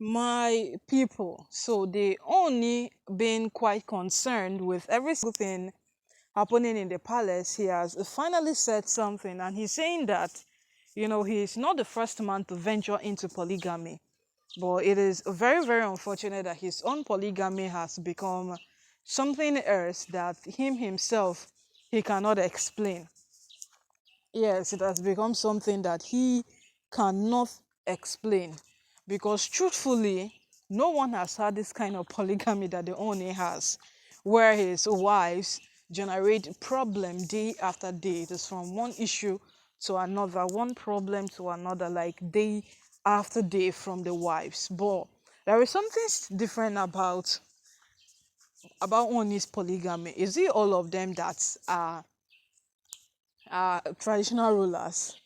My people, so they only been quite concerned with every single thing happening in the palace. He has finally said something, and he's saying that, he's not the first man to venture into polygamy, but it is very, very unfortunate that his own polygamy has become something else that him himself he cannot explain. Yes, it has become something that he cannot explain because truthfully, no one has had this kind of polygamy that the Oni has, where his wives generate problem day after day. It is from one issue to another, one problem to another, like day after day from the wives. But there is something different about Oni's polygamy. Is it all of them that are traditional rulers?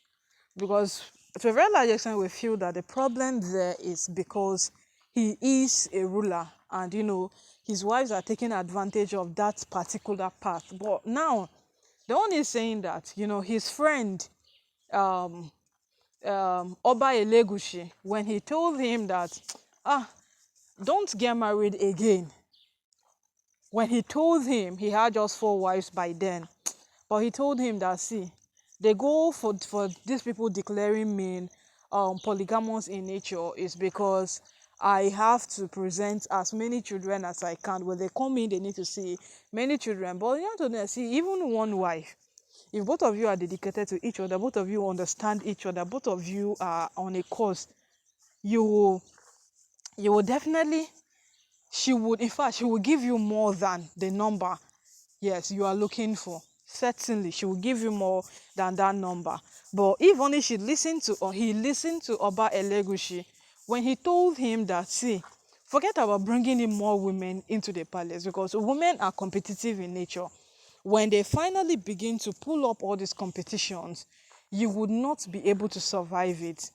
Because to a very large extent we feel that the problem there is because he is a ruler, and his wives are taking advantage of that particular path. But now the one is saying that his friend um Oba Elegushi, when he told him that ah don't get married again, when he told him he had just four wives by then, but he told him that, see, they go for these people declaring me polygamous in nature is because I have to present as many children as I can. When they come in, they need to see many children. But you have to see, even one wife, if both of you are dedicated to each other, both of you understand each other, both of you are on a course, you will definitely, she would, in fact, she will give you more than the number, yes, you are looking for. Certainly she will give you more than that number. But if only she listened to, or he listened to Oba Elegushi when he told him that, see, forget about bringing in more women into the palace, because women are competitive in nature. When they finally begin to pull up all these competitions, you would not be able to survive it.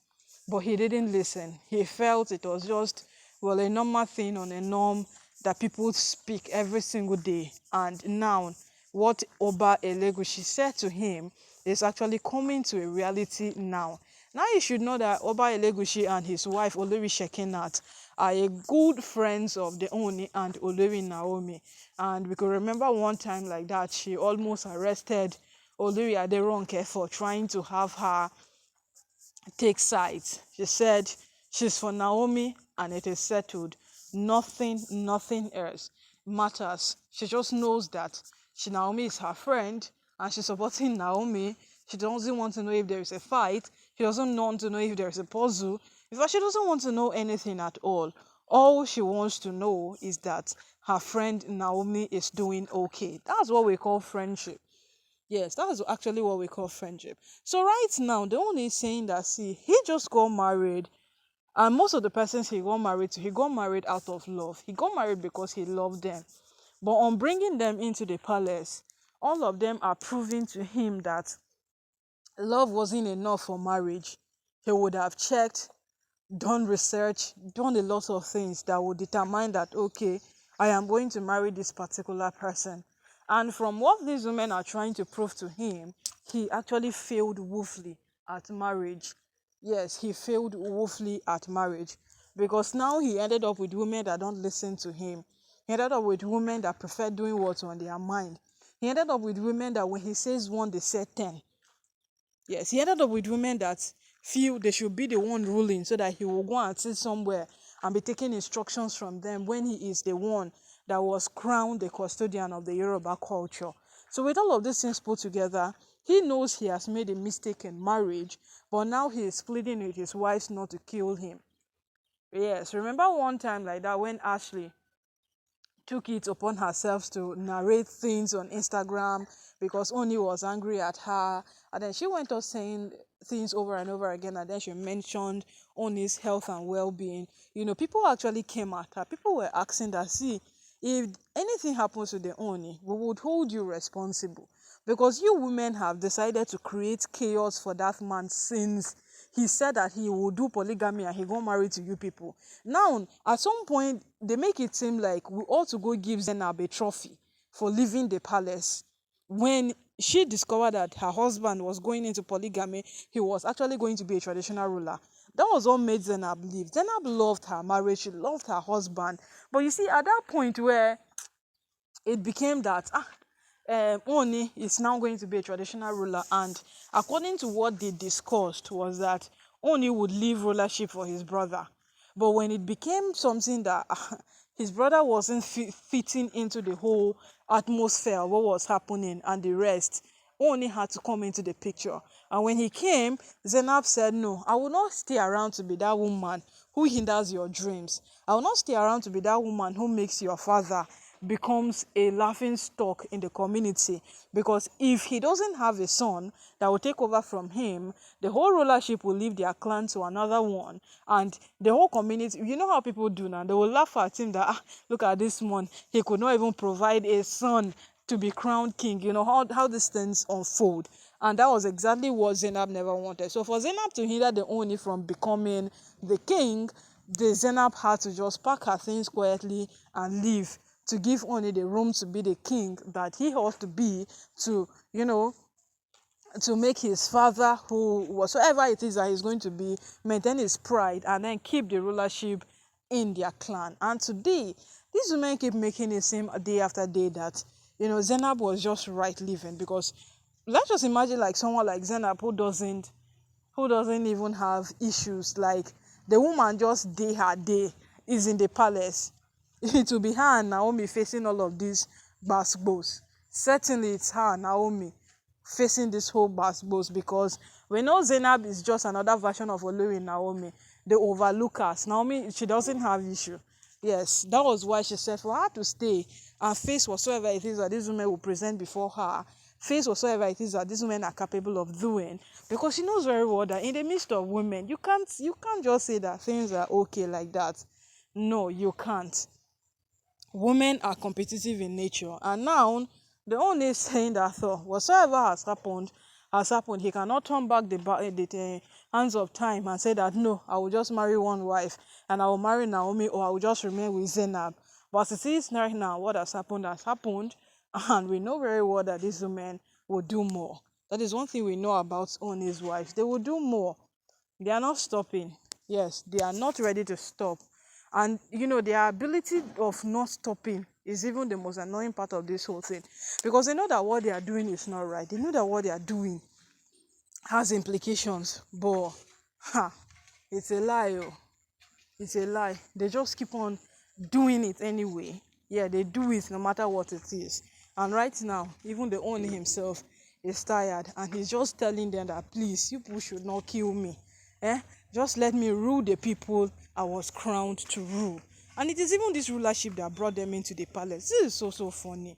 But he didn't listen. He felt it was just, well, a normal thing on a norm that people speak every single day. And now, what Oba Elegushi said to him is actually coming to a reality now. Now you should know that Oba Elegushi and his wife Olori Shekinat are a good friends of the Oni and Olori Naomi. And we could remember one time like that, she almost arrested Olori Aderonke for trying to have her take sides. She said she's for Naomi and it is settled. Nothing else matters. She just knows that Naomi is her friend and she's supporting Naomi. She doesn't want to know if there is a fight. She doesn't want to know if there is a puzzle. In fact, she doesn't want to know anything at all. All she wants to know is that her friend Naomi is doing okay. That's what we call friendship. Yes, that's actually what we call friendship. So right now, the one is saying that, see, he just got married, and most of the persons he got married to, he got married out of love. He got married because he loved them. But on bringing them into the palace, all of them are proving to him that love wasn't enough for marriage. He would have checked, done research, done a lot of things that would determine that, okay, I am going to marry this particular person. And from what these women are trying to prove to him, he actually failed woefully at marriage. Yes, he failed woefully at marriage because now he ended up with women that don't listen to him. He ended up with women that prefer doing what's on their mind. He ended up with women that when he says one, they say 10. Yes, he ended up with women that feel they should be the one ruling so that he will go and sit somewhere and be taking instructions from them when he is the one that was crowned the custodian of the Yoruba culture. So with all of these things put together, he knows he has made a mistake in marriage, but now he is pleading with his wives not to kill him. Yes, remember one time like that when Ashley took it upon herself to narrate things on Instagram because Oni was angry at her. And then she went on saying things over and over again. And then she mentioned Oni's health and well being. People actually came at her. People were asking that, see, if anything happens to the Oni, we would hold you responsible. Because you women have decided to create chaos for that man since he said that he will do polygamy and he got married to you people. Now, at some point, they make it seem like we ought to go give Zenab a trophy for leaving the palace. When she discovered that her husband was going into polygamy, he was actually going to be a traditional ruler. That was what made Zenab leave. Zenab loved her marriage, she loved her husband. But you see, at that point where it became that Ooni is now going to be a traditional ruler, and according to what they discussed was that Ooni would leave rulership for his brother. But when it became something that his brother wasn't fitting into the whole atmosphere, what was happening and the rest, Ooni had to come into the picture. And when he came, Zenab said, no, I will not stay around to be that woman who hinders your dreams. I will not stay around to be that woman who makes your father becomes a laughing stock in the community, because if he doesn't have a son that will take over from him, the whole rulership will leave their clan to another one, and the whole community, you know how people do now, they will laugh at him that look at this one, he could not even provide a son to be crowned king. You know how these things unfold, and that was exactly what Zenab never wanted. So for Zenab to hinder the Ooni from becoming the king, the Zenab had to just pack her things quietly and leave, to give Ooni the room to be the king that he ought to be, to, you know, to make his father, who whatsoever it is that he's going to be, maintain his pride and then keep the rulership in their clan. And today, these women keep making it seem day after day that, you know, Zenab was just right living, because let's just imagine like someone like Zenab who doesn't even have issues. Like, the woman just day her day is in the palace. It will be her and Naomi facing all of these basketballs. Certainly it's her and Naomi facing this whole basketballs, because we know Zenab is just another version of Olori Naomi. They overlook us. Naomi, she doesn't have issue. Yes, that was why she said for her to stay and face whatsoever it is that these women will present before her, face whatsoever it is that these women are capable of doing, because she knows very well that in the midst of women, you can't just say that things are okay like that. No, you can't. Women are competitive in nature, and now the only saying that whatsoever has happened. He cannot turn back the hands of time and say that no, I will just marry one wife and I will marry Naomi, or I will just remain with Zenab. But it is right now, what has happened, and we know very well that these women will do more. That is one thing we know about Oni's wives. They will do more. They are not stopping. Yes, they are not ready to stop. And you know, their ability of not stopping is even the most annoying part of this whole thing, because they know that what they are doing is not right. They know that what they are doing has implications, but it's a lie. It's a lie. They just keep on doing it anyway. Yeah, they do it no matter what it is. And right now, even the owner himself is tired, and he's just telling them that, please, you people should not kill me. Just let me rule the people I was crowned to rule. And it is even this rulership that brought them into the palace. This is so funny.